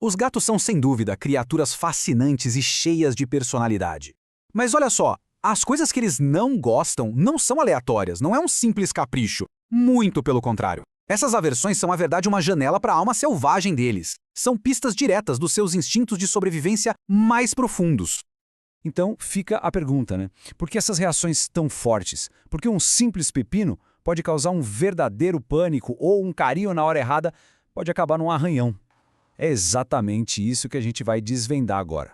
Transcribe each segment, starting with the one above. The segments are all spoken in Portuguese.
Os gatos são, sem dúvida, criaturas fascinantes e cheias de personalidade. Mas olha só, as coisas que eles não gostam não são aleatórias, não é um simples capricho. Muito pelo contrário. Essas aversões são, na verdade, uma janela para a alma selvagem deles. São pistas diretas dos seus instintos de sobrevivência mais profundos. Então fica a pergunta, né? Por que essas reações tão fortes? Porque um simples pepino pode causar um verdadeiro pânico ou um carinho na hora errada pode acabar num arranhão. É exatamente isso que a gente vai desvendar agora.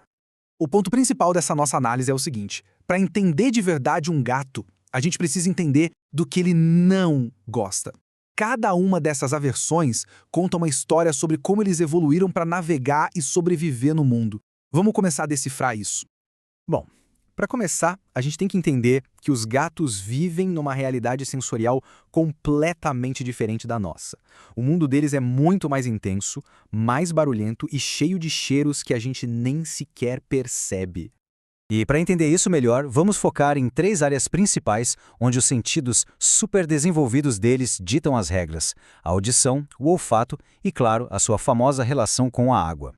O ponto principal dessa nossa análise é o seguinte: para entender de verdade um gato, a gente precisa entender do que ele não gosta. Cada uma dessas aversões conta uma história sobre como eles evoluíram para navegar e sobreviver no mundo. Vamos começar a decifrar isso. Bom, para começar, a gente tem que entender que os gatos vivem numa realidade sensorial completamente diferente da nossa. O mundo deles é muito mais intenso, mais barulhento e cheio de cheiros que a gente nem sequer percebe. E para entender isso melhor, vamos focar em 3 áreas principais onde os sentidos super desenvolvidos deles ditam as regras: a audição, o olfato e, claro, a sua famosa relação com a água.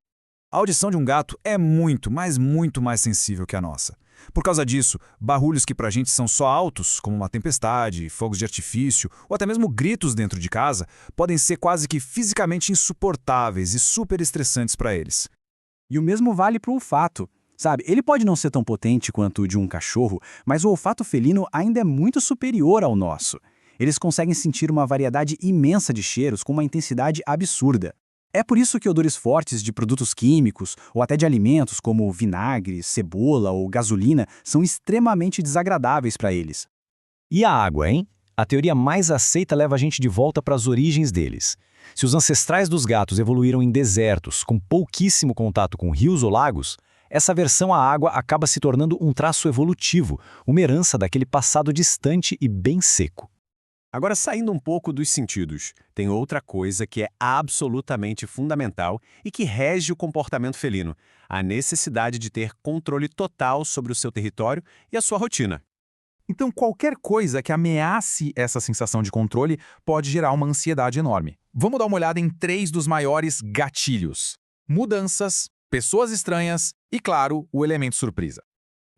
A audição de um gato é muito, mas muito mais sensível que a nossa. Por causa disso, barulhos que pra gente são só altos, como uma tempestade, fogos de artifício ou até mesmo gritos dentro de casa, podem ser quase que fisicamente insuportáveis e super estressantes para eles. E o mesmo vale para o olfato. Sabe, ele pode não ser tão potente quanto o de um cachorro, mas o olfato felino ainda é muito superior ao nosso. Eles conseguem sentir uma variedade imensa de cheiros com uma intensidade absurda. É por isso que odores fortes de produtos químicos ou até de alimentos como vinagre, cebola ou gasolina são extremamente desagradáveis para eles. E a água, hein? A teoria mais aceita leva a gente de volta para as origens deles. Se os ancestrais dos gatos evoluíram em desertos, com pouquíssimo contato com rios ou lagos, essa aversão à água acaba se tornando um traço evolutivo, uma herança daquele passado distante e bem seco. Agora, saindo um pouco dos sentidos, tem outra coisa que é absolutamente fundamental e que rege o comportamento felino: a necessidade de ter controle total sobre o seu território e a sua rotina. Então, qualquer coisa que ameace essa sensação de controle pode gerar uma ansiedade enorme. Vamos dar uma olhada em 3 dos maiores gatilhos: mudanças, pessoas estranhas e, claro, o elemento surpresa.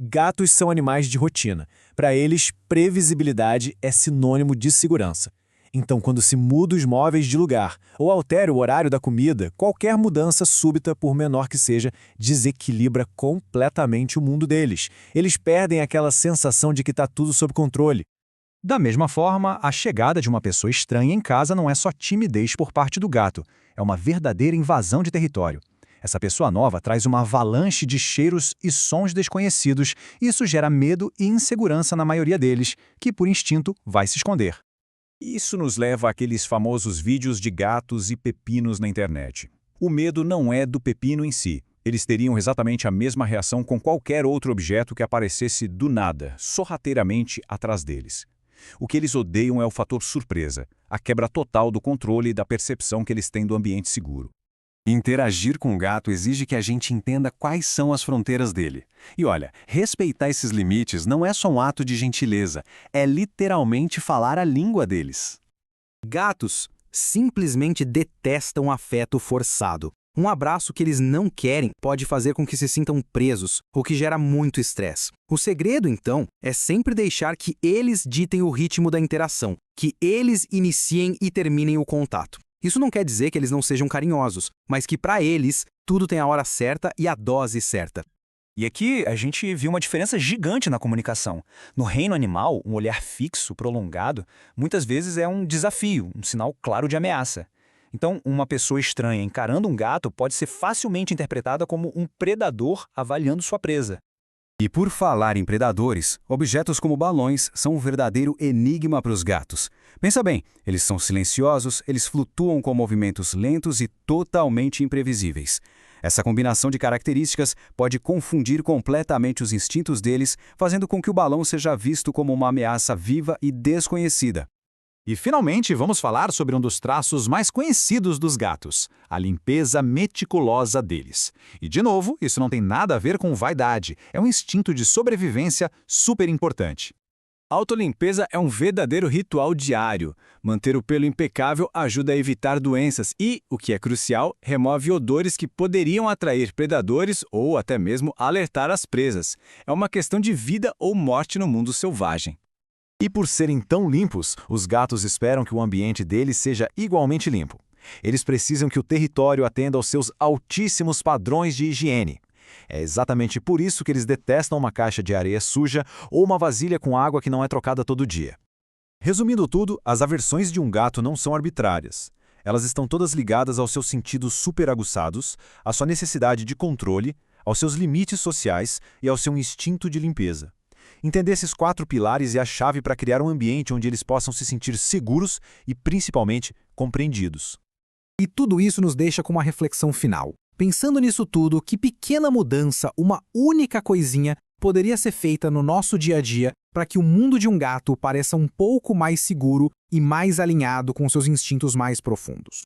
Gatos são animais de rotina. Para eles, previsibilidade é sinônimo de segurança. Então, quando se muda os móveis de lugar ou altera o horário da comida, qualquer mudança súbita, por menor que seja, desequilibra completamente o mundo deles. Eles perdem aquela sensação de que está tudo sob controle. Da mesma forma, a chegada de uma pessoa estranha em casa não é só timidez por parte do gato, é uma verdadeira invasão de território. Essa pessoa nova traz uma avalanche de cheiros e sons desconhecidos, e isso gera medo e insegurança na maioria deles, que por instinto vai se esconder. Isso nos leva àqueles famosos vídeos de gatos e pepinos na internet. O medo não é do pepino em si. Eles teriam exatamente a mesma reação com qualquer outro objeto que aparecesse do nada, sorrateiramente atrás deles. O que eles odeiam é o fator surpresa, a quebra total do controle e da percepção que eles têm do ambiente seguro. Interagir com o gato exige que a gente entenda quais são as fronteiras dele. E olha, respeitar esses limites não é só um ato de gentileza, é literalmente falar a língua deles. Gatos simplesmente detestam afeto forçado. Um abraço que eles não querem pode fazer com que se sintam presos, o que gera muito estresse. O segredo, então, é sempre deixar que eles ditem o ritmo da interação, que eles iniciem e terminem o contato. Isso não quer dizer que eles não sejam carinhosos, mas que para eles tudo tem a hora certa e a dose certa. E aqui a gente viu uma diferença gigante na comunicação. No reino animal, um olhar fixo, prolongado, muitas vezes é um desafio, um sinal claro de ameaça. Então, uma pessoa estranha encarando um gato pode ser facilmente interpretada como um predador avaliando sua presa. E por falar em predadores, objetos como balões são um verdadeiro enigma para os gatos. Pensa bem, eles são silenciosos, eles flutuam com movimentos lentos e totalmente imprevisíveis. Essa combinação de características pode confundir completamente os instintos deles, fazendo com que o balão seja visto como uma ameaça viva e desconhecida. E, finalmente, vamos falar sobre um dos traços mais conhecidos dos gatos, a limpeza meticulosa deles. E, de novo, isso não tem nada a ver com vaidade, é um instinto de sobrevivência super importante. Autolimpeza é um verdadeiro ritual diário. Manter o pelo impecável ajuda a evitar doenças e, o que é crucial, remove odores que poderiam atrair predadores ou até mesmo alertar as presas. É uma questão de vida ou morte no mundo selvagem. E por serem tão limpos, os gatos esperam que o ambiente deles seja igualmente limpo. Eles precisam que o território atenda aos seus altíssimos padrões de higiene. É exatamente por isso que eles detestam uma caixa de areia suja ou uma vasilha com água que não é trocada todo dia. Resumindo tudo, as aversões de um gato não são arbitrárias. Elas estão todas ligadas aos seus sentidos superaguçados, à sua necessidade de controle, aos seus limites sociais e ao seu instinto de limpeza. Entender esses 4 pilares é a chave para criar um ambiente onde eles possam se sentir seguros e, principalmente, compreendidos. E tudo isso nos deixa com uma reflexão final. Pensando nisso tudo, que pequena mudança, uma única coisinha, poderia ser feita no nosso dia a dia para que o mundo de um gato pareça um pouco mais seguro e mais alinhado com seus instintos mais profundos?